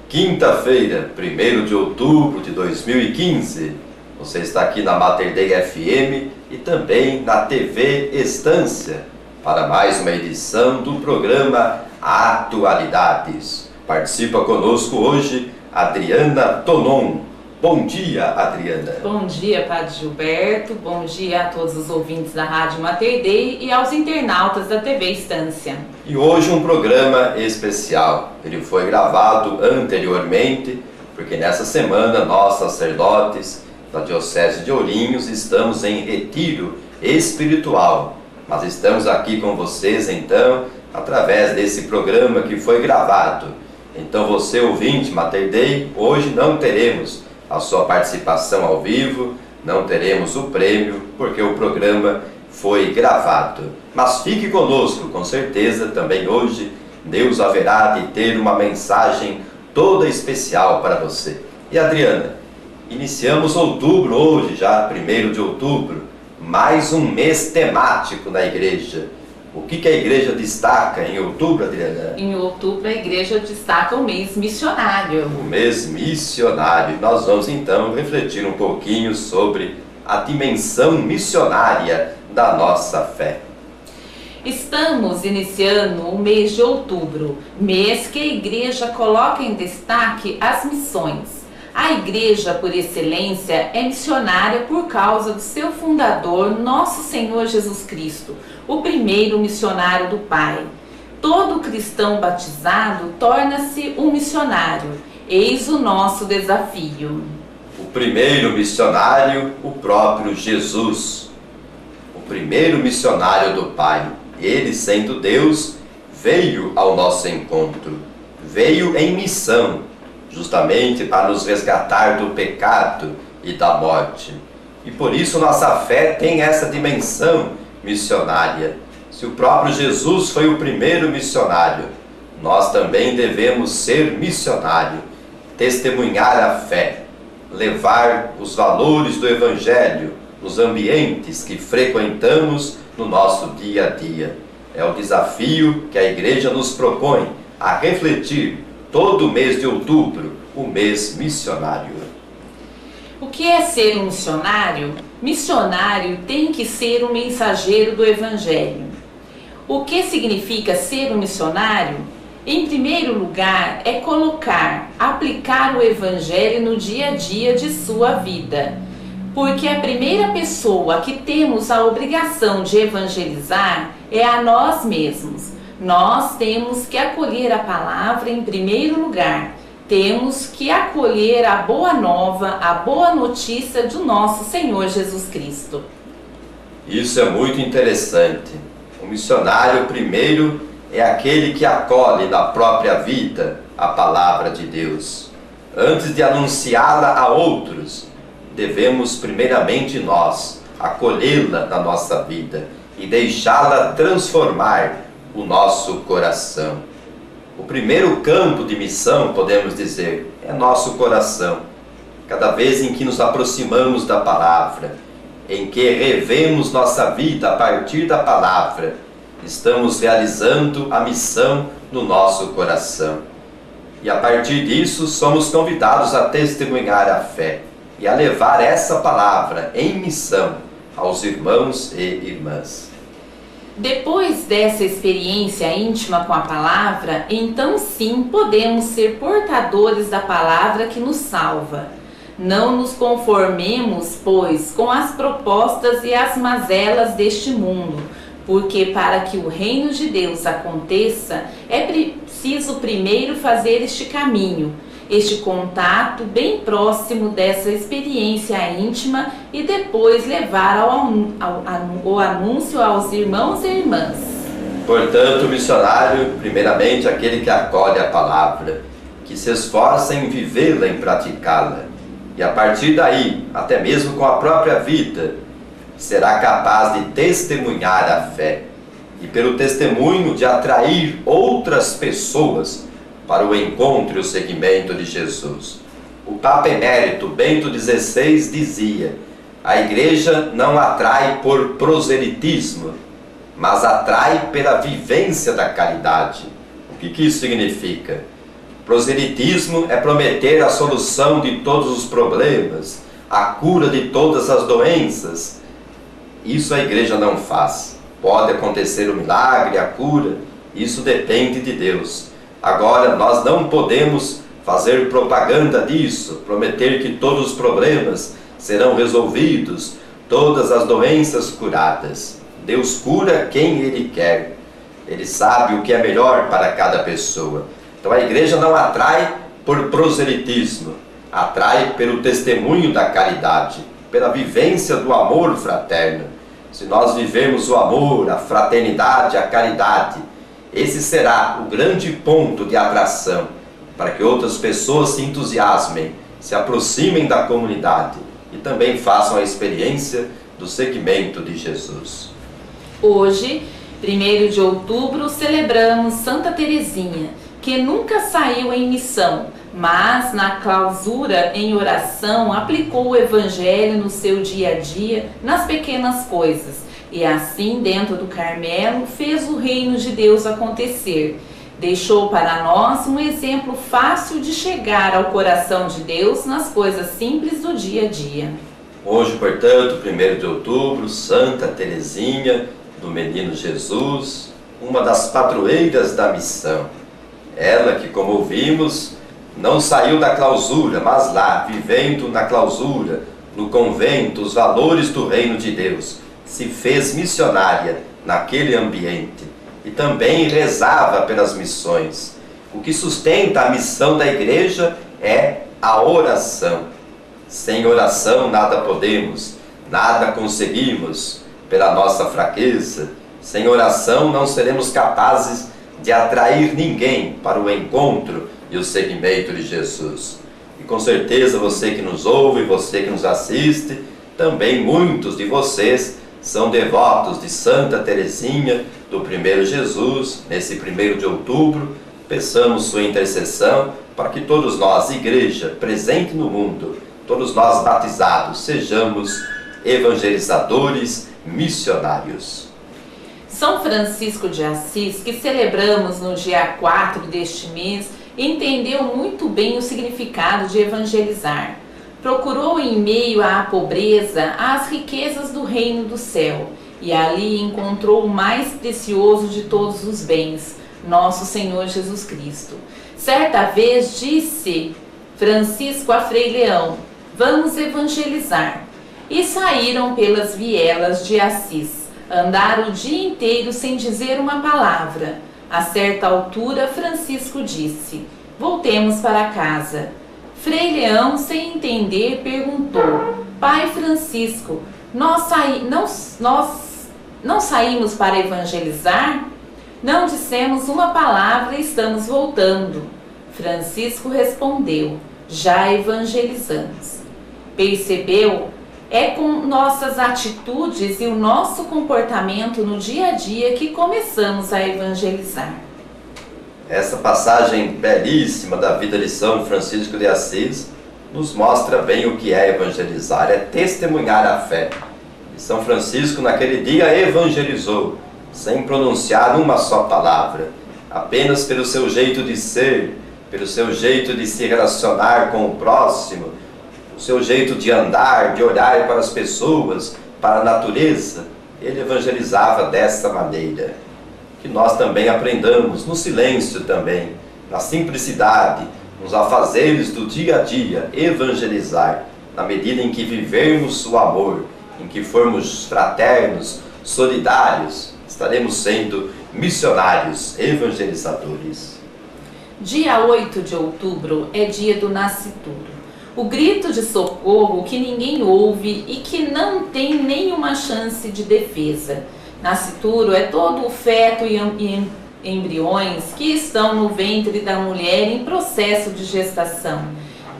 Quinta-feira, 1º de outubro de 2015, você está aqui na Mater Dei FM e também na TV Estância para mais uma edição do programa Atualidades. Participa conosco hoje Adriana Tonon. Bom dia, Adriana. Bom dia, Padre Gilberto. Bom dia a todos os ouvintes da Rádio Mater Dei e aos internautas da TV Estância. E hoje um programa especial. Ele foi gravado anteriormente, porque nessa semana nós, sacerdotes da Diocese de Ourinhos, estamos em retiro espiritual. Mas estamos aqui com vocês, então, através desse programa que foi gravado. Então você, ouvinte Mater Dei, hoje não teremos a sua participação ao vivo, não teremos o prêmio, porque o programa foi gravado. Mas fique conosco, com certeza também hoje Deus haverá de ter uma mensagem toda especial para você. E Adriana, iniciamos outubro hoje, já 1º de outubro, mais um mês temático na igreja. O que a igreja destaca em outubro, Adriana? Em outubro a igreja destaca o mês missionário. O mês missionário. Nós vamos então refletir um pouquinho sobre a dimensão missionária da nossa fé. Estamos iniciando o mês de outubro, mês que a igreja coloca em destaque as missões. A igreja, por excelência, é missionária por causa do seu fundador, nosso Senhor Jesus Cristo, o primeiro missionário do Pai. Todo cristão batizado torna-se um missionário. Eis o nosso desafio. O primeiro missionário, o próprio Jesus. O primeiro missionário do Pai. Ele, sendo Deus, veio ao nosso encontro. Veio em missão, justamente para nos resgatar do pecado e da morte. E por isso nossa fé tem essa dimensão missionária. Se o próprio Jesus foi o primeiro missionário, nós também devemos ser missionário, testemunhar a fé, levar os valores do Evangelho nos ambientes que frequentamos no nosso dia a dia. É o desafio que a igreja nos propõe a refletir todo o mês de outubro, o mês missionário. O que é ser um missionário? Missionário tem que ser um mensageiro do Evangelho. O que significa ser um missionário? Em primeiro lugar, é colocar, aplicar o Evangelho no dia a dia de sua vida. Porque a primeira pessoa que temos a obrigação de evangelizar é a nós mesmos. Nós temos que acolher a palavra em primeiro lugar. Temos que acolher a boa nova, a boa notícia do nosso Senhor Jesus Cristo. Isso é muito interessante. O missionário, primeiro, é aquele que acolhe na própria vida a palavra de Deus. Antes de anunciá-la a outros, devemos primeiramente nós acolhê-la na nossa vida e deixá-la transformar o nosso coração. O primeiro campo de missão, podemos dizer, é nosso coração. Cada vez em que nos aproximamos da palavra, em que revemos nossa vida a partir da palavra, estamos realizando a missão no nosso coração. E a partir disso, somos convidados a testemunhar a fé e a levar essa palavra em missão aos irmãos e irmãs. Depois dessa experiência íntima com a palavra, então sim podemos ser portadores da palavra que nos salva. Não nos conformemos, pois, com as propostas e as mazelas deste mundo, porque para que o reino de Deus aconteça, é preciso primeiro fazer este caminho, este contato bem próximo dessa experiência íntima e depois levar o anúncio aos irmãos e irmãs. Portanto, o missionário, primeiramente, aquele que acolhe a palavra, que se esforça em vivê-la, em praticá-la. E a partir daí, até mesmo com a própria vida, será capaz de testemunhar a fé. E pelo testemunho de atrair outras pessoas para o encontro e o seguimento de Jesus. O Papa Emérito Bento XVI dizia: a igreja não atrai por proselitismo, mas atrai pela vivência da caridade. O que isso significa? Proselitismo é prometer a solução de todos os problemas, a cura de todas as doenças. Isso a igreja não faz. Pode acontecer o milagre, a cura, isso depende de Deus. Agora, nós não podemos fazer propaganda disso, prometer que todos os problemas serão resolvidos, todas as doenças curadas. Deus cura quem Ele quer. Ele sabe o que é melhor para cada pessoa. Então a igreja não atrai por proselitismo, atrai pelo testemunho da caridade, pela vivência do amor fraterno. Se nós vivemos o amor, a fraternidade, a caridade, esse será o grande ponto de atração para que outras pessoas se entusiasmem, se aproximem da comunidade e também façam a experiência do seguimento de Jesus. Hoje, 1º de outubro, celebramos Santa Teresinha, que nunca saiu em missão, mas na clausura em oração aplicou o Evangelho no seu dia a dia, nas pequenas coisas, e assim, dentro do Carmelo, fez o reino de Deus acontecer. Deixou para nós um exemplo fácil de chegar ao coração de Deus nas coisas simples do dia a dia. Hoje, portanto, 1º de outubro, Santa Teresinha do Menino Jesus, uma das padroeiras da missão. Ela que, como ouvimos, não saiu da clausura, mas lá, vivendo na clausura, no convento, os valores do reino de Deus, se fez missionária naquele ambiente e também rezava pelas missões. O que sustenta a missão da igreja é a oração. Sem oração nada podemos, nada conseguimos pela nossa fraqueza. Sem oração não seremos capazes de atrair ninguém para o encontro e o seguimento de Jesus. E com certeza você que nos ouve, você que nos assiste, também muitos de vocês são devotos de Santa Teresinha do primeiro Jesus. Nesse 1º de outubro, peçamos sua intercessão para que todos nós, igreja presente no mundo, todos nós batizados, sejamos evangelizadores, missionários. São Francisco de Assis, que celebramos no dia 4 deste mês, entendeu muito bem o significado de evangelizar. Procurou em meio à pobreza as riquezas do reino do céu e ali encontrou o mais precioso de todos os bens, nosso Senhor Jesus Cristo. Certa vez disse Francisco a Frei Leão: vamos evangelizar. E saíram pelas vielas de Assis. Andaram o dia inteiro sem dizer uma palavra. A certa altura, Francisco disse: voltemos para casa. Frei Leão, sem entender, perguntou: Pai Francisco, nós não saímos para evangelizar? Não dissemos uma palavra e estamos voltando. Francisco respondeu: já evangelizamos. Percebeu? É com nossas atitudes e o nosso comportamento no dia a dia que começamos a evangelizar. Essa passagem belíssima da vida de São Francisco de Assis nos mostra bem o que é evangelizar, é testemunhar a fé. E São Francisco naquele dia evangelizou, sem pronunciar uma só palavra, apenas pelo seu jeito de ser, pelo seu jeito de se relacionar com o próximo, o seu jeito de andar, de olhar para as pessoas, para a natureza. Ele evangelizava dessa maneira. Que nós também aprendamos no silêncio também, na simplicidade, nos afazeres do dia a dia, evangelizar, na medida em que vivermos o amor, em que formos fraternos, solidários, estaremos sendo missionários, evangelizadores. Dia 8 de outubro é dia do nascituro. O grito de socorro que ninguém ouve e que não tem nenhuma chance de defesa. Nascituro é todo o feto e embriões que estão no ventre da mulher em processo de gestação,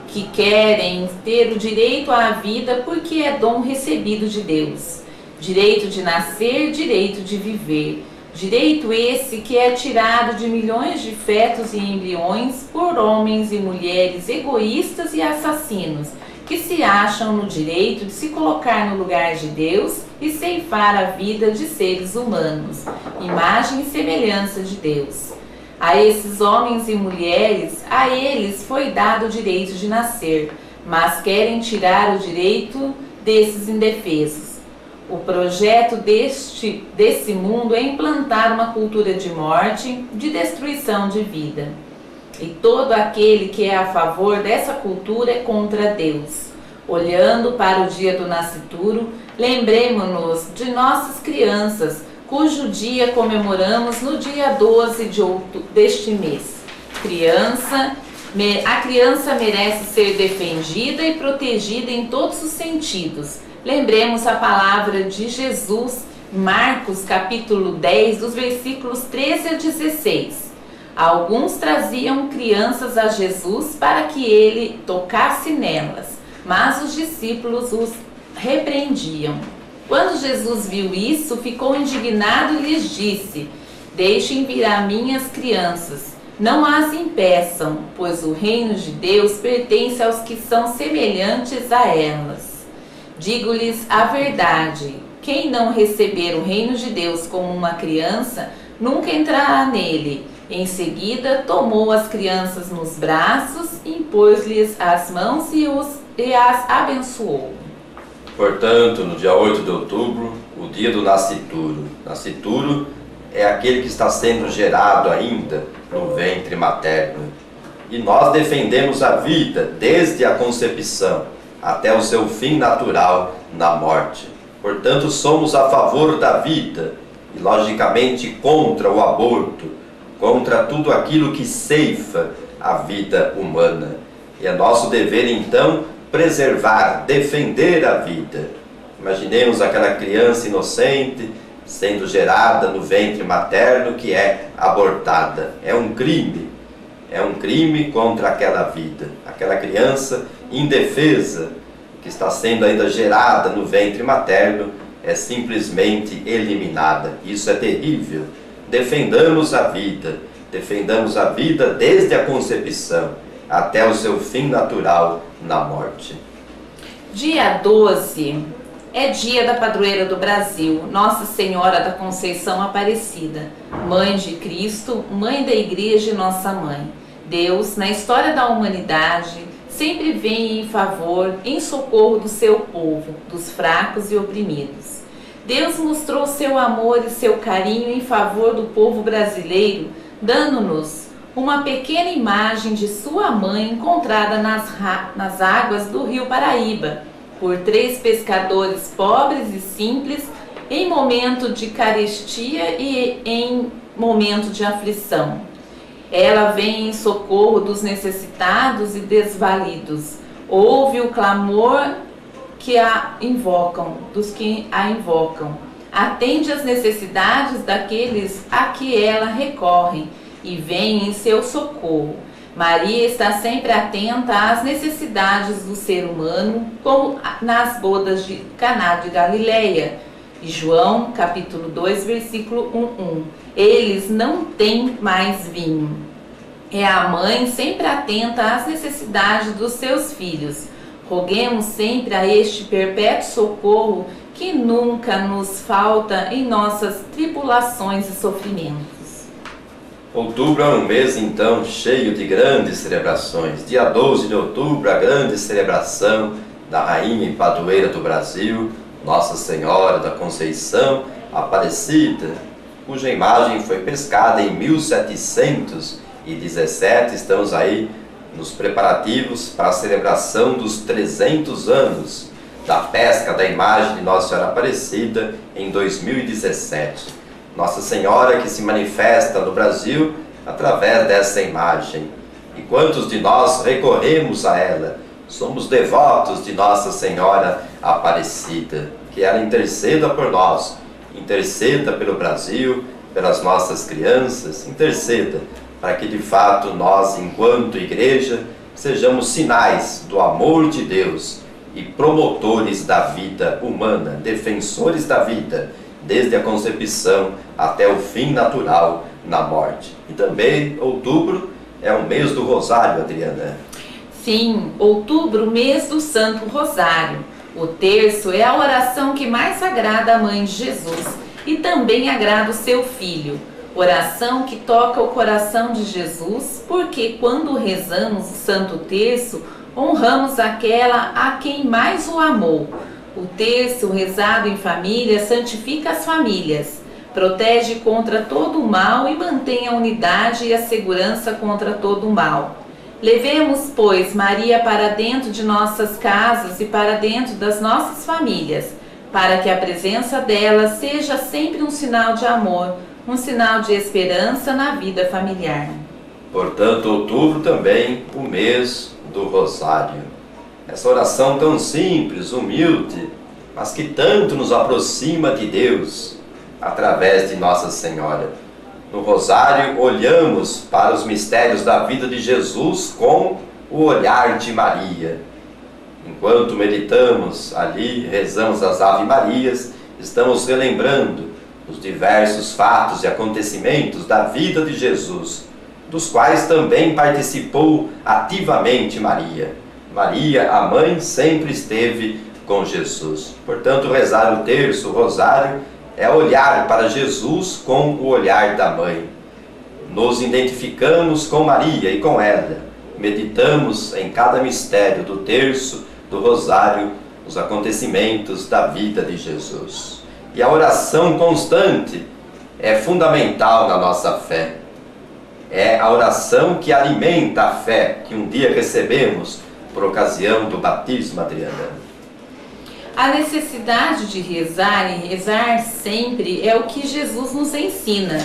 que querem ter o direito à vida porque é dom recebido de Deus. Direito de nascer, direito de viver. Direito esse que é tirado de milhões de fetos e embriões por homens e mulheres egoístas e assassinos, que se acham no direito de se colocar no lugar de Deus e ceifar a vida de seres humanos, imagem e semelhança de Deus. A esses homens e mulheres, a eles foi dado o direito de nascer, mas querem tirar o direito desses indefesos. O projeto desse mundo é implantar uma cultura de morte, de destruição de vida. E todo aquele que é a favor dessa cultura é contra Deus. Olhando para o dia do nascituro, lembremos-nos de nossas crianças, cujo dia comemoramos no dia 12 deste mês. A criança merece ser defendida e protegida em todos os sentidos. Lembremos a palavra de Jesus, Marcos capítulo 10, dos versículos 13 a 16. Alguns traziam crianças a Jesus para que ele tocasse nelas, mas os discípulos os repreendiam. Quando Jesus viu isso, ficou indignado e lhes disse: Deixem vir a mim as crianças, não as impeçam, pois o reino de Deus pertence aos que são semelhantes a elas. Digo-lhes a verdade, quem não receber o reino de Deus como uma criança, nunca entrará nele. Em seguida, tomou as crianças nos braços, impôs-lhes as mãos e as abençoou. Portanto, no dia 8 de outubro, o dia do nascituro. Nascituro é aquele que está sendo gerado ainda no ventre materno. E nós defendemos a vida desde a concepção até o seu fim natural na morte. Portanto, somos a favor da vida e, logicamente, contra o aborto, contra tudo aquilo que ceifa a vida humana. E é nosso dever, então, preservar, defender a vida. Imaginemos aquela criança inocente sendo gerada no ventre materno que é abortada. É um crime contra aquela vida. Aquela criança indefesa que está sendo ainda gerada no ventre materno é simplesmente eliminada. Isso é terrível. Defendamos a vida desde a concepção até o seu fim natural na morte. Dia 12 é dia da padroeira do Brasil, Nossa Senhora da Conceição Aparecida, Mãe de Cristo, Mãe da Igreja e Nossa Mãe. Deus, na história da humanidade, sempre vem em favor, em socorro do seu povo, dos fracos e oprimidos. Deus mostrou seu amor e seu carinho em favor do povo brasileiro, dando-nos uma pequena imagem de sua mãe encontrada nas águas do rio Paraíba, por 3 pescadores pobres e simples, em momento de carestia e em momento de aflição. Ela vem em socorro dos necessitados e desvalidos. Ouve o clamor dos que a invocam. Atende às necessidades daqueles a que ela recorre e vem em seu socorro. Maria está sempre atenta às necessidades do ser humano, como nas bodas de Caná de Galileia. E João, capítulo 2, versículo 1:1. Eles não têm mais vinho. É a mãe sempre atenta às necessidades dos seus filhos. Roguemos sempre a este perpétuo socorro que nunca nos falta em nossas tribulações e sofrimentos. Outubro é um mês, então, cheio de grandes celebrações. Dia 12 de outubro, a grande celebração da Rainha e Padroeira do Brasil, Nossa Senhora da Conceição Aparecida, cuja imagem foi pescada em 1717. Estamos aí nos preparativos para a celebração dos 300 anos da pesca da imagem de Nossa Senhora Aparecida em 2017. Nossa Senhora que se manifesta no Brasil através dessa imagem. E quantos de nós recorremos a ela? Somos devotos de Nossa Senhora Aparecida. Que ela interceda por nós, interceda pelo Brasil, pelas nossas crianças, interceda para que de fato nós, enquanto igreja, sejamos sinais do amor de Deus e promotores da vida humana, defensores da vida, desde a concepção até o fim natural na morte. E também outubro é o mês do Rosário, Adriana. Sim, outubro, mês do Santo Rosário. O terço é a oração que mais agrada a Mãe de Jesus e também agrada o seu Filho. Oração que toca o coração de Jesus, porque quando rezamos o Santo Terço, honramos aquela a quem mais o amou. O terço rezado em família santifica as famílias, protege contra todo o mal e mantém a unidade e a segurança contra todo o mal. Levemos, pois, Maria para dentro de nossas casas e para dentro das nossas famílias, para que a presença dela seja sempre um sinal de amor, um sinal de esperança na vida familiar. Portanto, outubro também, o mês do Rosário. Essa oração tão simples, humilde, mas que tanto nos aproxima de Deus, através de Nossa Senhora. No Rosário, olhamos para os mistérios da vida de Jesus com o olhar de Maria. Enquanto meditamos ali, rezamos as Ave Marias, estamos relembrando os diversos fatos e acontecimentos da vida de Jesus, dos quais também participou ativamente Maria. Maria, a mãe, sempre esteve com Jesus. Portanto, rezar o terço, o rosário, é olhar para Jesus com o olhar da mãe. Nos identificamos com Maria e com ela. Meditamos em cada mistério do terço, do rosário, os acontecimentos da vida de Jesus. E a oração constante é fundamental na nossa fé. É a oração que alimenta a fé que um dia recebemos por ocasião do batismo, Adriana. A necessidade de rezar e rezar sempre é o que Jesus nos ensina.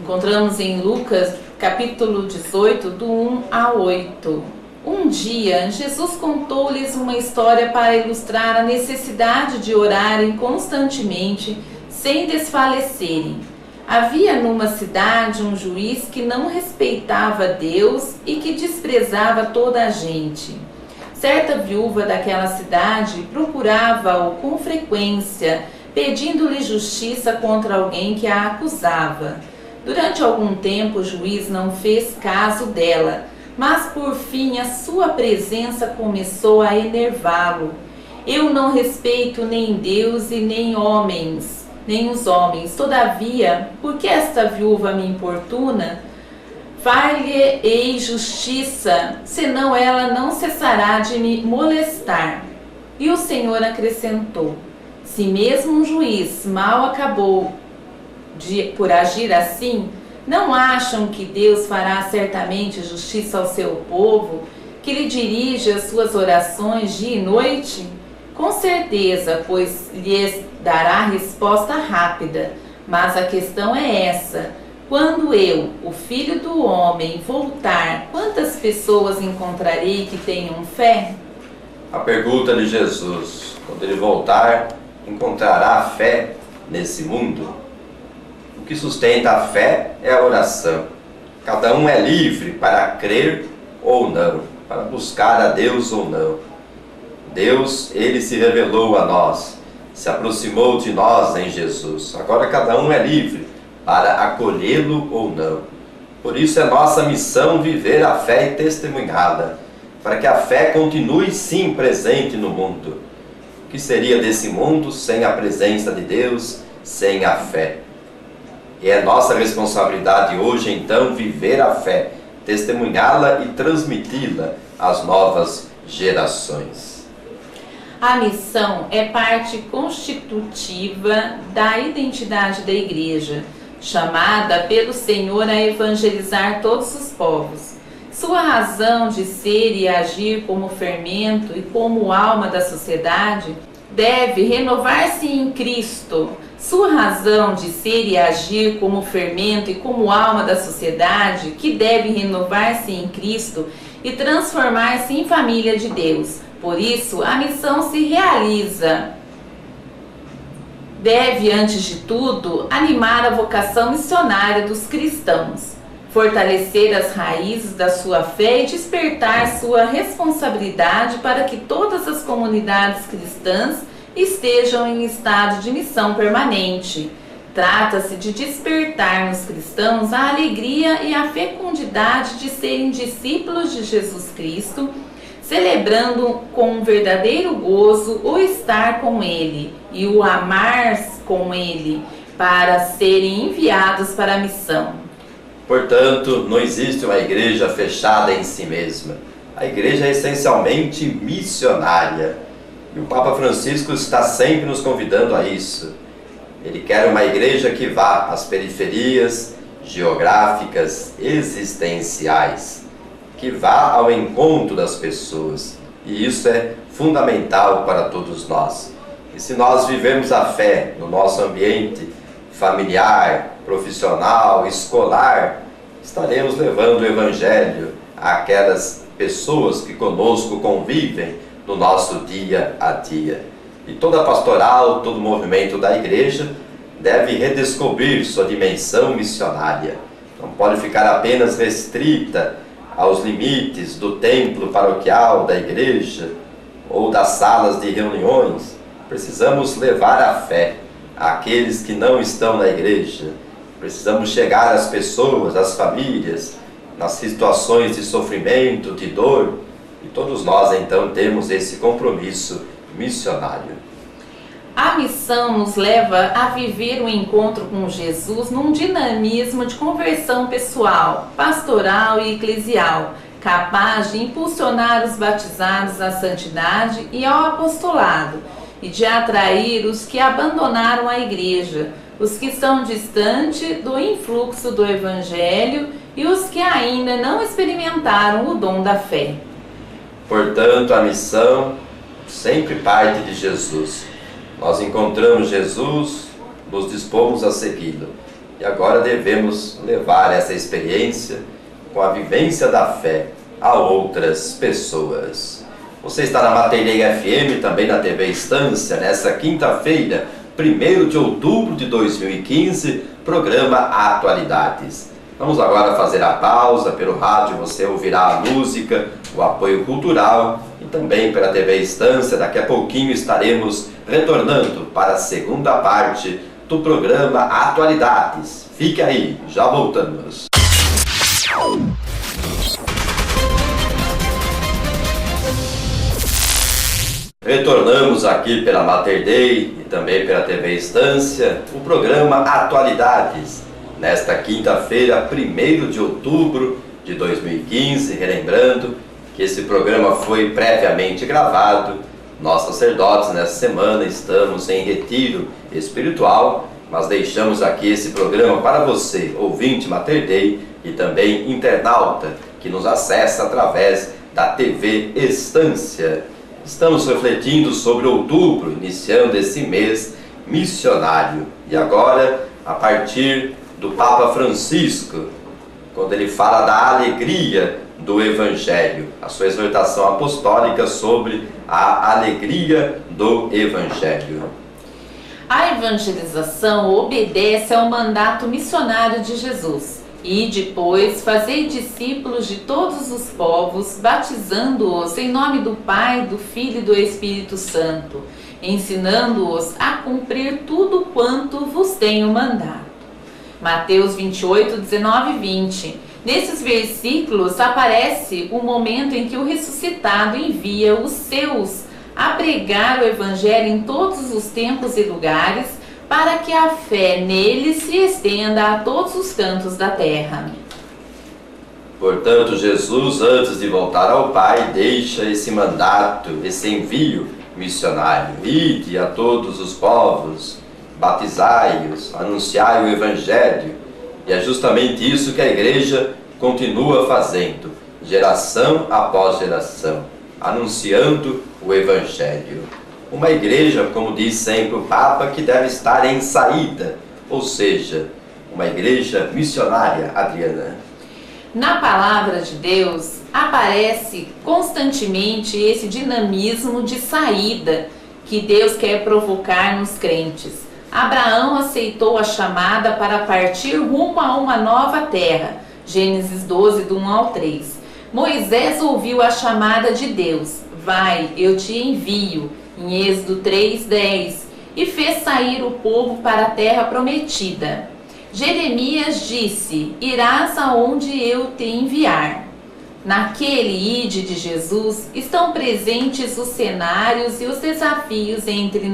Encontramos em Lucas, capítulo 18, do 1 a 8. Um dia, Jesus contou-lhes uma história para ilustrar a necessidade de orarem constantemente, sem desfalecerem. Havia numa cidade um juiz que não respeitava Deus e que desprezava toda a gente. Certa viúva daquela cidade procurava-o com frequência, pedindo-lhe justiça contra alguém que a acusava. Durante algum tempo o juiz não fez caso dela, mas por fim a sua presença começou a enervá-lo. Eu não respeito nem Deus e nem os homens. Todavia, por que esta viúva me importuna? Far-lhe-ei justiça, senão ela não cessará de me molestar. E o Senhor acrescentou: se mesmo um juiz mal acabou por agir assim, não acham que Deus fará certamente justiça ao seu povo, que lhe dirige as suas orações dia e noite? Com certeza, pois lhes dará resposta rápida. Mas a questão é essa: quando eu, o Filho do Homem, voltar, quantas pessoas encontrarei que tenham fé? A pergunta de Jesus: quando ele voltar, encontrará fé nesse mundo? O que sustenta a fé é a oração. Cada um é livre para crer ou não, para buscar a Deus ou não. Deus, ele se revelou a nós, se aproximou de nós em Jesus. Agora cada um é livre para acolhê-lo ou não. Por isso é nossa missão viver a fé e testemunhá-la, para que a fé continue sim presente no mundo. O que seria desse mundo sem a presença de Deus, sem a fé? E é nossa responsabilidade hoje então viver a fé, testemunhá-la e transmiti-la às novas gerações. A missão é parte constitutiva da identidade da Igreja, chamada pelo Senhor a evangelizar todos os povos. Sua razão de ser e agir como fermento e como alma da sociedade deve renovar-se em Cristo. Sua razão de ser e agir como fermento e como alma da sociedade, que deve renovar-se em Cristo e transformar-se em família de Deus. Por isso, a missão se realiza. Deve, antes de tudo, animar a vocação missionária dos cristãos, fortalecer as raízes da sua fé e despertar sua responsabilidade para que todas as comunidades cristãs estejam em estado de missão permanente. Trata-se de despertar nos cristãos a alegria e a fecundidade de serem discípulos de Jesus Cristo, celebrando com um verdadeiro gozo o estar com Ele e o amar com Ele, para serem enviados para a missão. Portanto, não existe uma igreja fechada em si mesma. A igreja é essencialmente missionária. E o Papa Francisco está sempre nos convidando a isso. Ele quer uma igreja que vá às periferias geográficas, existenciais, que vá ao encontro das pessoas. E isso é fundamental para todos nós. E se nós vivemos a fé no nosso ambiente familiar, profissional, escolar, estaremos levando o Evangelho àquelas pessoas que conosco convivem no nosso dia a dia. E toda pastoral, todo movimento da igreja deve redescobrir sua dimensão missionária. Não pode ficar apenas restrita aos limites do templo paroquial da igreja ou das salas de reuniões. Precisamos levar a fé àqueles que não estão na igreja. Precisamos chegar às pessoas, às famílias, nas situações de sofrimento, de dor, e todos nós então temos esse compromisso missionário. A missão nos leva a viver o encontro com Jesus num dinamismo de conversão pessoal, pastoral e eclesial, capaz de impulsionar os batizados à santidade e ao apostolado, e de atrair os que abandonaram a igreja, os que estão distantes do influxo do Evangelho e os que ainda não experimentaram o dom da fé. Portanto, a missão sempre parte de Jesus. Nós encontramos Jesus, nos dispomos a segui-lo. E agora devemos levar essa experiência com a vivência da fé a outras pessoas. Você está na Mater Dei FM, também na TV Estância, nessa quinta-feira, 1º de outubro de 2015, programa Atualidades. Vamos agora fazer a pausa. Pelo rádio você ouvirá a música, o apoio cultural e também pela TV Estância. Daqui a pouquinho estaremos retornando para a segunda parte do programa Atualidades. Fique aí, já voltamos. Retornamos aqui pela Mater Dei e também pela TV Estância, o programa Atualidades, nesta quinta-feira, 1º de outubro de 2015, relembrando que esse programa foi previamente gravado. Nós, sacerdotes, nessa semana estamos em retiro espiritual, mas deixamos aqui esse programa para você, ouvinte Mater Dei e também internauta, que nos acessa através da TV Estância. Estamos refletindo sobre outubro, iniciando esse mês missionário. E agora, a partir do Papa Francisco, quando ele fala da alegria do Evangelho, a sua exortação apostólica sobre a alegria do Evangelho. A evangelização obedece ao mandato missionário de Jesus. E depois fazei discípulos de todos os povos, batizando-os em nome do Pai, do Filho e do Espírito Santo, ensinando-os a cumprir tudo quanto vos tenho mandado. Mateus 28, 19 e 20. Nesses versículos aparece o momento em que o ressuscitado envia os seus a pregar o Evangelho em todos os tempos e lugares, para que a fé nele se estenda a todos os cantos da terra. Portanto, Jesus, antes de voltar ao Pai, deixa esse mandato, esse envio missionário. Ide a todos os povos, batizai-os, anunciai o Evangelho. E é justamente isso que a igreja continua fazendo, geração após geração, anunciando o Evangelho. Uma igreja, como diz sempre o Papa, que deve estar em saída, ou seja, uma igreja missionária, Adriana. Na palavra de Deus aparece constantemente esse dinamismo de saída que Deus quer provocar nos crentes. Abraão aceitou a chamada para partir rumo a uma nova terra, Gênesis 12, do 1 ao 3. Moisés ouviu a chamada de Deus, vai, eu te envio, em Êxodo 3:10, e fez sair o povo para a terra prometida. Jeremias disse, irás aonde eu te enviar. Naquele ide de Jesus estão presentes os cenários e os desafios entre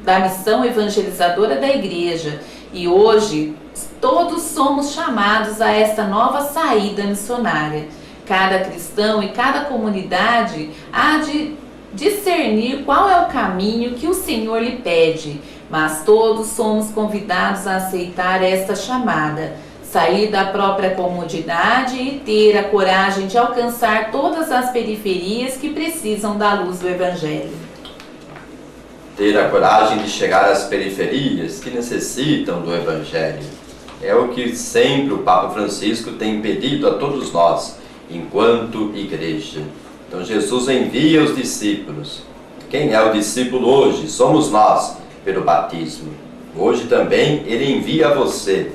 da missão evangelizadora da Igreja e hoje todos somos chamados a esta nova saída missionária. Cada cristão e cada comunidade há de discernir qual é o caminho que o Senhor lhe pede, mas todos somos convidados a aceitar esta chamada, sair da própria comodidade e ter a coragem de alcançar todas as periferias que precisam da luz do Evangelho. Ter a coragem de chegar às periferias que necessitam do Evangelho. É o que sempre o Papa Francisco tem pedido a todos nós, enquanto igreja. Então Jesus envia os discípulos. Quem é o discípulo hoje? Somos nós, pelo batismo. Hoje também Ele envia a você,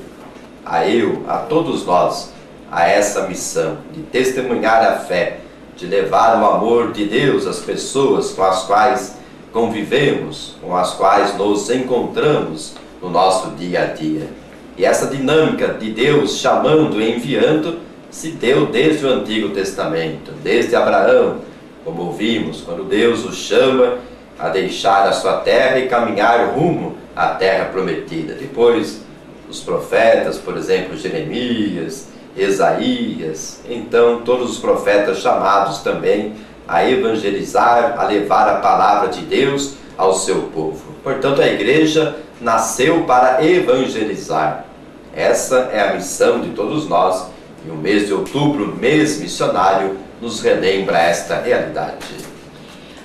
a eu, a todos nós, a essa missão de testemunhar a fé, de levar o amor de Deus às pessoas com as quais convivemos, com as quais nos encontramos no nosso dia a dia. E essa dinâmica de Deus chamando e enviando se deu desde o Antigo Testamento, desde Abraão, como ouvimos, quando Deus o chama a deixar a sua terra e caminhar rumo à terra prometida. Depois, os profetas, por exemplo, Jeremias, Isaías, então todos os profetas chamados também a evangelizar, a levar a palavra de Deus ao seu povo. Portanto, a igreja nasceu para evangelizar. Essa é a missão de todos nós e o mês de outubro, mês missionário, nos relembra esta realidade.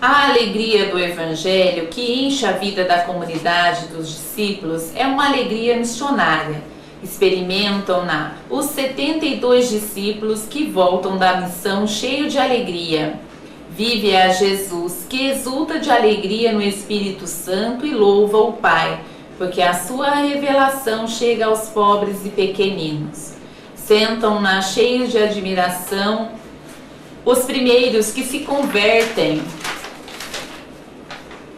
A alegria do Evangelho que enche a vida da comunidade dos discípulos é uma alegria missionária. Experimentam-na os 72 discípulos que voltam da missão cheio de alegria. Vive a Jesus, que exulta de alegria no Espírito Santo e louva o Pai, porque a sua revelação chega aos pobres e pequeninos. Sentam-na cheios de admiração os primeiros que se convertem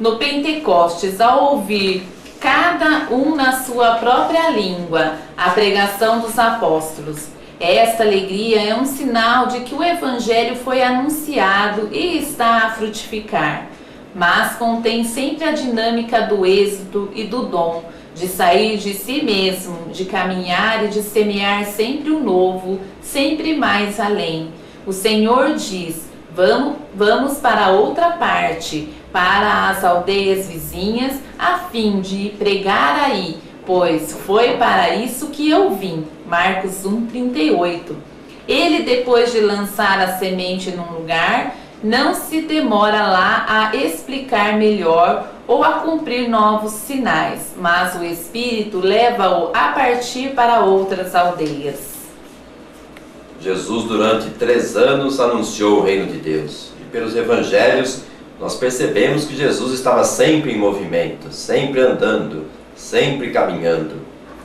no Pentecostes, ao ouvir cada um na sua própria língua a pregação dos apóstolos. Esta alegria é um sinal de que o Evangelho foi anunciado e está a frutificar, mas contém sempre a dinâmica do êxito e do dom, de sair de si mesmo, de caminhar e de semear sempre o novo, sempre mais além. O Senhor diz: vamos para outra parte, para as aldeias vizinhas, a fim de pregar aí, pois foi para isso que eu vim. Marcos 1:38. Ele, depois de lançar a semente num lugar, não se demora lá a explicar melhor ou a cumprir novos sinais, mas o Espírito leva-o a partir para outras aldeias. Jesus, durante 3 anos, anunciou o reino de Deus. E pelos evangelhos, nós percebemos que Jesus estava sempre em movimento, sempre andando, sempre caminhando.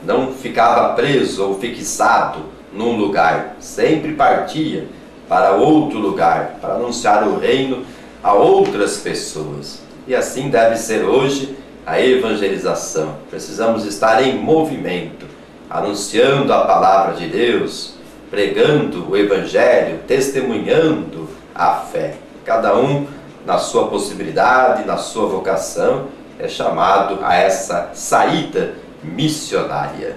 Não ficava preso ou fixado num lugar, sempre partia para outro lugar, para anunciar o reino a outras pessoas. E assim deve ser hoje a evangelização. Precisamos estar em movimento, anunciando a palavra de Deus, pregando o Evangelho, testemunhando a fé. Cada um, na sua possibilidade, na sua vocação, é chamado a essa saída missionária.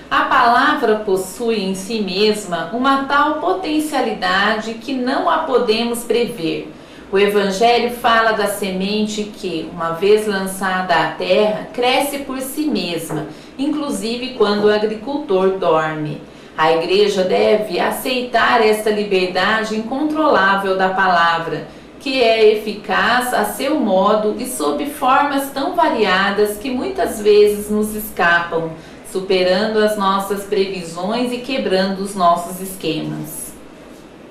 A palavra possui em si mesma uma tal potencialidade que não a podemos prever. O Evangelho fala da semente que, uma vez lançada à terra, cresce por si mesma, inclusive quando o agricultor dorme. A Igreja deve aceitar esta liberdade incontrolável da palavra, que é eficaz a seu modo e sob formas tão variadas que muitas vezes nos escapam, superando as nossas previsões e quebrando os nossos esquemas.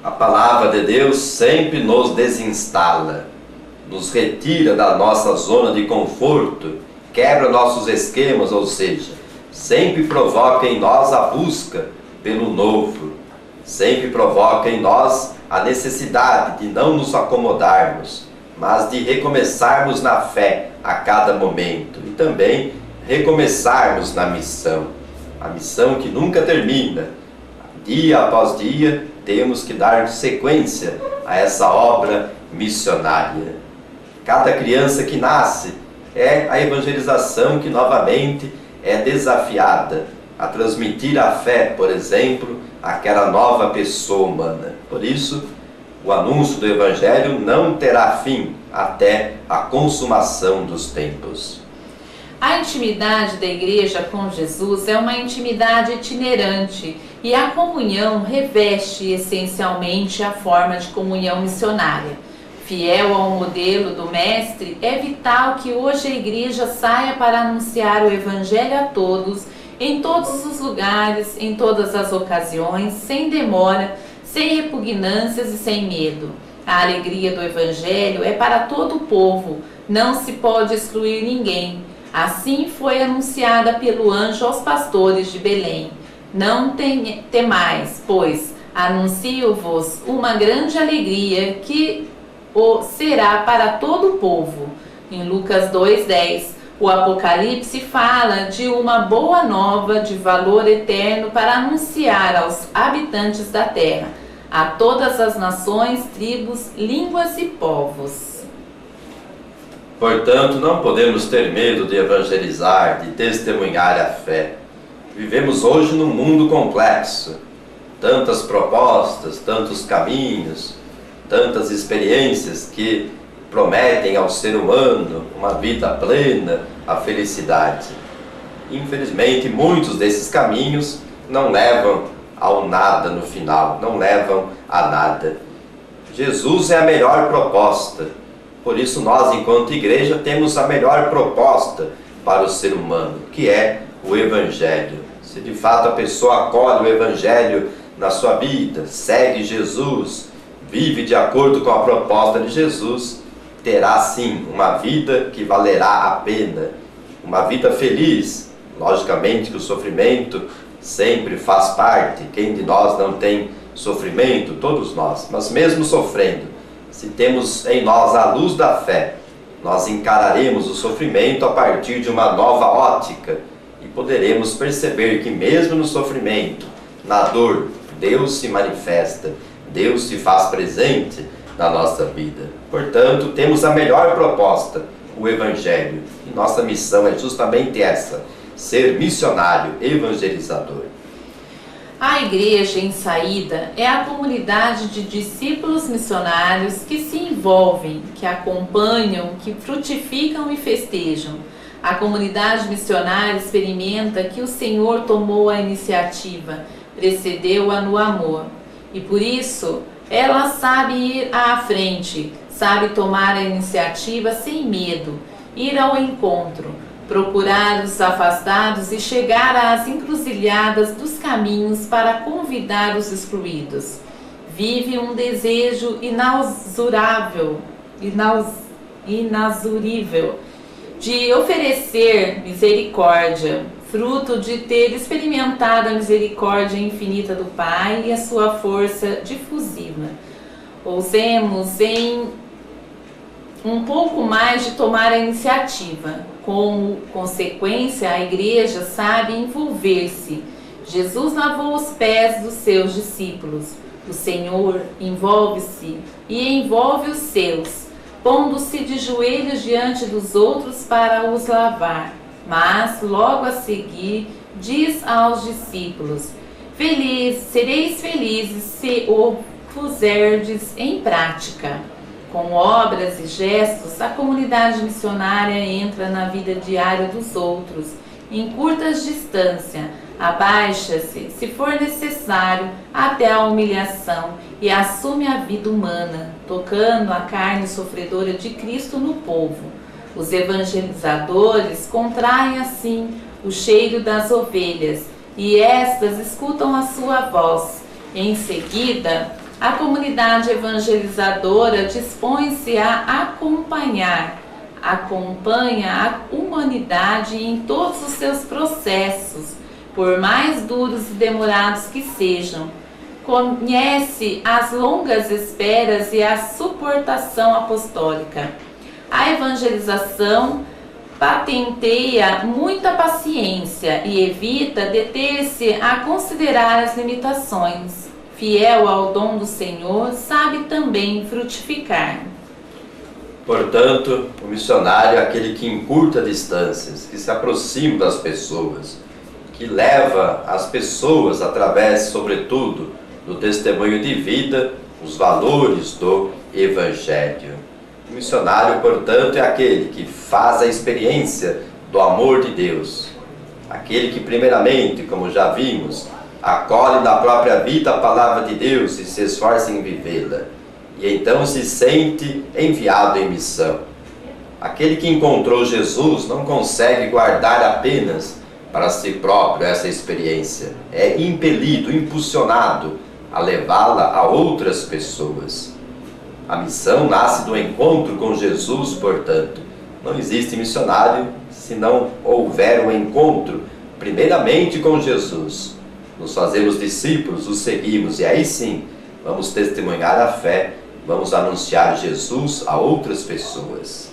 A palavra de Deus sempre nos desinstala, nos retira da nossa zona de conforto, quebra nossos esquemas, ou seja, sempre provoca em nós a busca pelo novo, sempre provoca em nós a necessidade de não nos acomodarmos, mas de recomeçarmos na fé a cada momento e também recomeçarmos na missão, a missão que nunca termina. Dia após dia temos que dar sequência a essa obra missionária. Cada criança que nasce é a evangelização que novamente é desafiada a transmitir a fé, por exemplo, àquela nova pessoa humana. Por isso, o anúncio do Evangelho não terá fim até a consumação dos tempos. A intimidade da igreja com Jesus é uma intimidade itinerante e a comunhão reveste essencialmente a forma de comunhão missionária. Fiel ao modelo do Mestre, é vital que hoje a igreja saia para anunciar o Evangelho a todos, em todos os lugares, em todas as ocasiões, sem demora, sem repugnâncias e sem medo. A alegria do Evangelho é para todo o povo, não se pode excluir ninguém. Assim foi anunciada pelo anjo aos pastores de Belém. Não temais, pois anuncio-vos uma grande alegria que será para todo o povo. Em Lucas 2:10, o Apocalipse fala de uma boa nova de valor eterno para anunciar aos habitantes da terra, a todas as nações, tribos, línguas e povos. Portanto, não podemos ter medo de evangelizar, de testemunhar a fé. Vivemos hoje num mundo complexo. Tantas propostas, tantos caminhos, tantas experiências que prometem ao ser humano uma vida plena, a felicidade. Infelizmente, muitos desses caminhos não levam ao nada no final, não levam a nada. Jesus é a melhor proposta. Por isso nós, enquanto igreja, temos a melhor proposta para o ser humano, que é o Evangelho. Se de fato a pessoa acolhe o Evangelho na sua vida, segue Jesus, vive de acordo com a proposta de Jesus, terá sim uma vida que valerá a pena, uma vida feliz. Logicamente que o sofrimento sempre faz parte. Quem de nós não tem sofrimento? Todos nós. Mas mesmo sofrendo, se temos em nós a luz da fé, nós encararemos o sofrimento a partir de uma nova ótica e poderemos perceber que mesmo no sofrimento, na dor, Deus se manifesta, Deus se faz presente na nossa vida. Portanto, temos a melhor proposta, o Evangelho. E nossa missão é justamente essa, ser missionário, evangelizador. A igreja em saída é a comunidade de discípulos missionários que se envolvem, que acompanham, que frutificam e festejam. A comunidade missionária experimenta que o Senhor tomou a iniciativa, precedeu-a no amor. E por isso, ela sabe ir à frente, sabe tomar a iniciativa sem medo, ir ao encontro, procurar os afastados e chegar às encruzilhadas dos caminhos para convidar os excluídos. Vive um desejo inausurível de oferecer misericórdia, fruto de ter experimentado a misericórdia infinita do Pai e a sua força difusiva. Ousemos em um pouco mais de tomar a iniciativa. Como consequência, a igreja sabe envolver-se. Jesus lavou os pés dos seus discípulos. O Senhor envolve-se e envolve os seus, pondo-se de joelhos diante dos outros para os lavar. Mas, logo a seguir, diz aos discípulos: sereis felizes se o puserdes em prática. Com obras e gestos, a comunidade missionária entra na vida diária dos outros, em curtas distâncias, abaixa-se, se for necessário, até a humilhação e assume a vida humana, tocando a carne sofredora de Cristo no povo. Os evangelizadores contraem assim o cheiro das ovelhas e estas escutam a sua voz. Em seguida, a comunidade evangelizadora dispõe-se a acompanha a humanidade em todos os seus processos, por mais duros e demorados que sejam. Conhece as longas esperas e a suportação apostólica. A evangelização patenteia muita paciência e evita deter-se a considerar as limitações. Fiel ao dom do Senhor, sabe também frutificar. Portanto, o missionário é aquele que encurta distâncias, que se aproxima das pessoas, que leva as pessoas através, sobretudo, do testemunho de vida, os valores do Evangelho. O missionário, portanto, é aquele que faz a experiência do amor de Deus, aquele que primeiramente, como já vimos, acolhe na própria vida a palavra de Deus e se esforça em vivê-la, e então se sente enviado em missão. Aquele que encontrou Jesus não consegue guardar apenas para si próprio essa experiência, é impelido, impulsionado a levá-la a outras pessoas. A missão nasce do encontro com Jesus, portanto. Não existe missionário se não houver um encontro, primeiramente com Jesus. Nos fazemos discípulos, os seguimos, e aí sim, vamos testemunhar a fé, vamos anunciar Jesus a outras pessoas.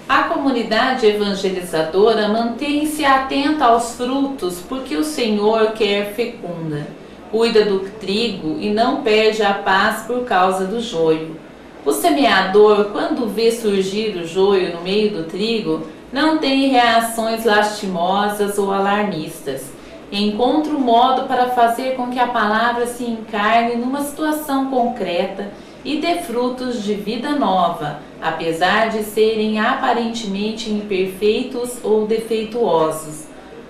A comunidade evangelizadora mantém-se atenta aos frutos, porque o Senhor quer fecunda. Cuida do trigo e não perde a paz por causa do joio. O semeador, quando vê surgir o joio no meio do trigo, não tem reações lastimosas ou alarmistas. Encontra um modo para fazer com que a palavra se encarne numa situação concreta e dê frutos de vida nova, apesar de serem aparentemente imperfeitos ou defeituosos.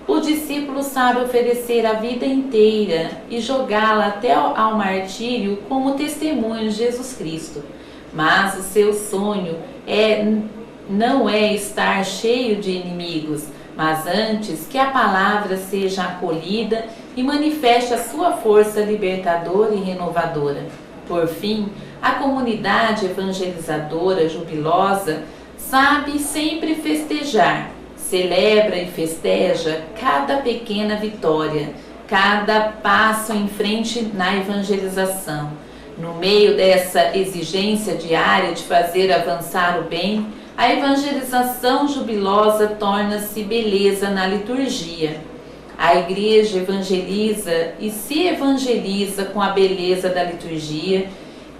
O discípulo sabe oferecer a vida inteira e jogá-la até ao martírio como testemunho de Jesus Cristo. Mas o seu sonho não é estar cheio de inimigos, mas antes que a palavra seja acolhida e manifeste a sua força libertadora e renovadora. Por fim, a comunidade evangelizadora jubilosa sabe sempre festejar, celebra e festeja cada pequena vitória, cada passo em frente na evangelização. No meio dessa exigência diária de fazer avançar o bem, a evangelização jubilosa torna-se beleza na liturgia. A igreja evangeliza e se evangeliza com a beleza da liturgia,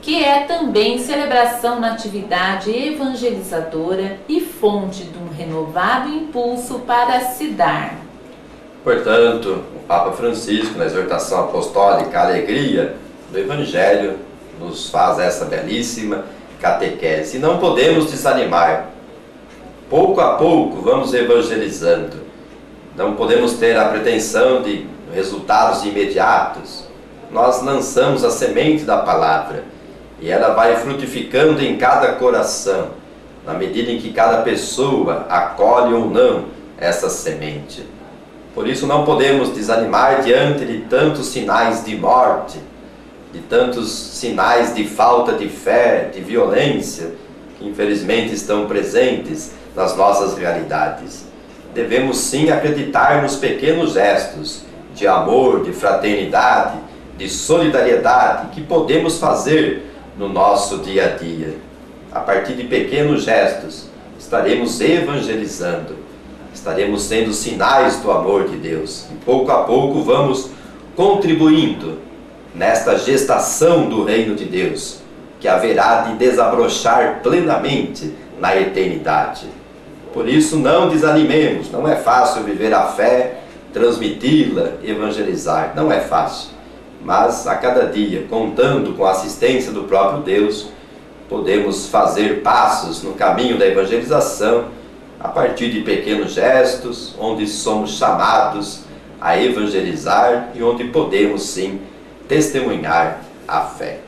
que é também celebração na atividade evangelizadora e fonte de um renovado impulso para se dar. Portanto, o Papa Francisco, na exortação apostólica Alegria do Evangelho, nos faz essa belíssima catequese. E não podemos desanimar. Pouco a pouco vamos evangelizando. Não podemos ter a pretensão de resultados imediatos. Nós lançamos a semente da palavra e ela vai frutificando em cada coração, na medida em que cada pessoa acolhe ou não essa semente. Por isso não podemos desanimar diante de tantos sinais de morte, de tantos sinais de falta de fé, de violência, que infelizmente estão presentes nas nossas realidades. Devemos sim acreditar nos pequenos gestos de amor, de fraternidade, de solidariedade que podemos fazer no nosso dia a dia. A partir de pequenos gestos, estaremos evangelizando, estaremos sendo sinais do amor de Deus. E pouco a pouco vamos contribuindo nesta gestação do reino de Deus, que haverá de desabrochar plenamente na eternidade. Por isso não desanimemos, não é fácil viver a fé, transmiti-la, evangelizar, não é fácil. Mas a cada dia, contando com a assistência do próprio Deus, podemos fazer passos no caminho da evangelização a partir de pequenos gestos, onde somos chamados a evangelizar e onde podemos sim testemunhar a fé.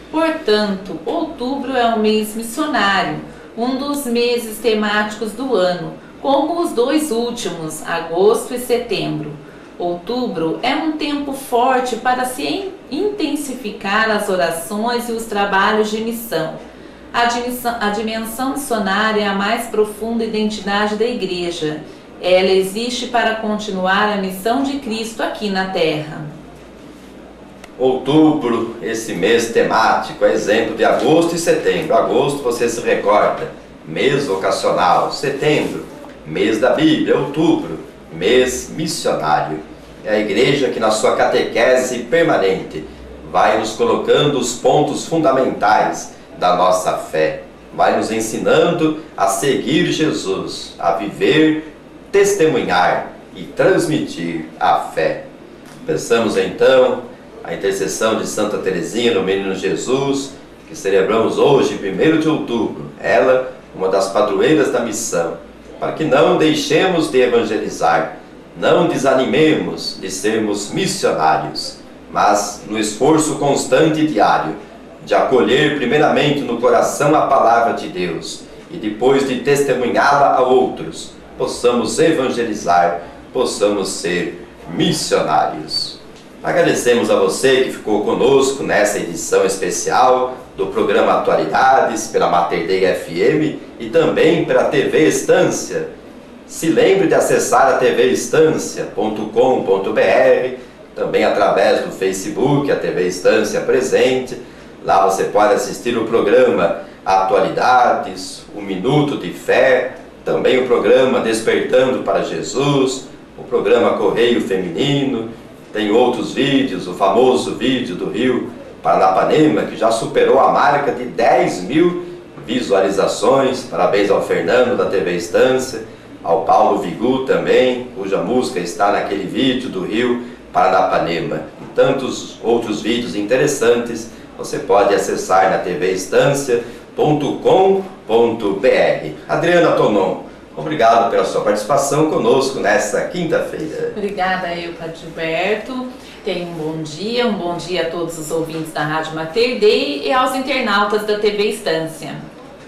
Portanto, outubro é um mês missionário, um dos meses temáticos do ano, como os dois últimos, agosto e setembro. Outubro é um tempo forte para se intensificar as orações e os trabalhos de missão. A dimensão missionária é a mais profunda identidade da Igreja. Ela existe para continuar a missão de Cristo aqui na Terra. Outubro, esse mês temático, é exemplo de agosto e setembro. Agosto, você se recorda, mês vocacional. Setembro, mês da Bíblia. Outubro, mês missionário. É a Igreja que na sua catequese permanente vai nos colocando os pontos fundamentais da nossa fé. vai nos ensinando a seguir Jesus, a viver, testemunhar e transmitir a fé. Peçamos então a intercessão de Santa Teresinha do Menino Jesus, que celebramos hoje, 1º de outubro, ela, uma das padroeiras da missão, para que não deixemos de evangelizar, não desanimemos de sermos missionários, mas no esforço constante e diário de acolher primeiramente no coração a palavra de Deus e depois de testemunhá-la a outros, possamos evangelizar, possamos ser missionários. Agradecemos a você que ficou conosco nessa edição especial do programa Atualidades pela Mater Dei FM e também pela TV Estância. Se lembre de acessar a tvestância.com.br, também através do Facebook, a TV Estância Presente. Lá você pode assistir o programa Atualidades, o Minuto de Fé, também o programa Despertando para Jesus, o programa Correio Feminino, tem outros vídeos, o famoso vídeo do Rio Paranapanema, que já superou a marca de 10.000 visualizações. Parabéns ao Fernando da TV Estância, ao Paulo Vigu também, cuja música está naquele vídeo do Rio Paranapanema. E tantos outros vídeos interessantes você pode acessar na tvestância.com.br. Adriana Tonon, obrigado pela sua participação conosco nesta quinta-feira. Obrigada eu, Padre Gilberto. Tenha um bom dia a todos os ouvintes da Rádio Mater Dei e aos internautas da TV Estância.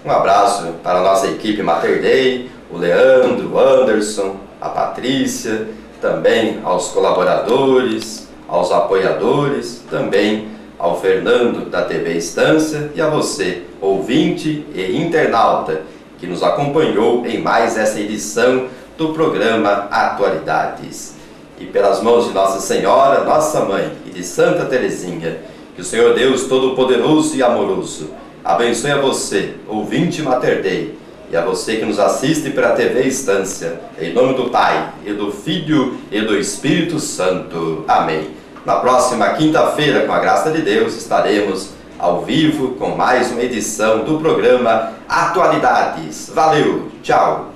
Um abraço para a nossa equipe Mater Dei, o Leandro, o Anderson, a Patrícia, também aos colaboradores, aos apoiadores, também ao Fernando da TV Estância e a você, ouvinte e internauta, que nos acompanhou em mais essa edição do programa Atualidades. E pelas mãos de Nossa Senhora, nossa Mãe, e de Santa Teresinha, que o Senhor Deus Todo-Poderoso e Amoroso abençoe a você, ouvinte Mater Dei, e a você que nos assiste pela TV Estância, em nome do Pai, e do Filho, e do Espírito Santo. Amém. Na próxima quinta-feira, com a graça de Deus, estaremos ao vivo com mais uma edição do programa Atualidades. Valeu, tchau!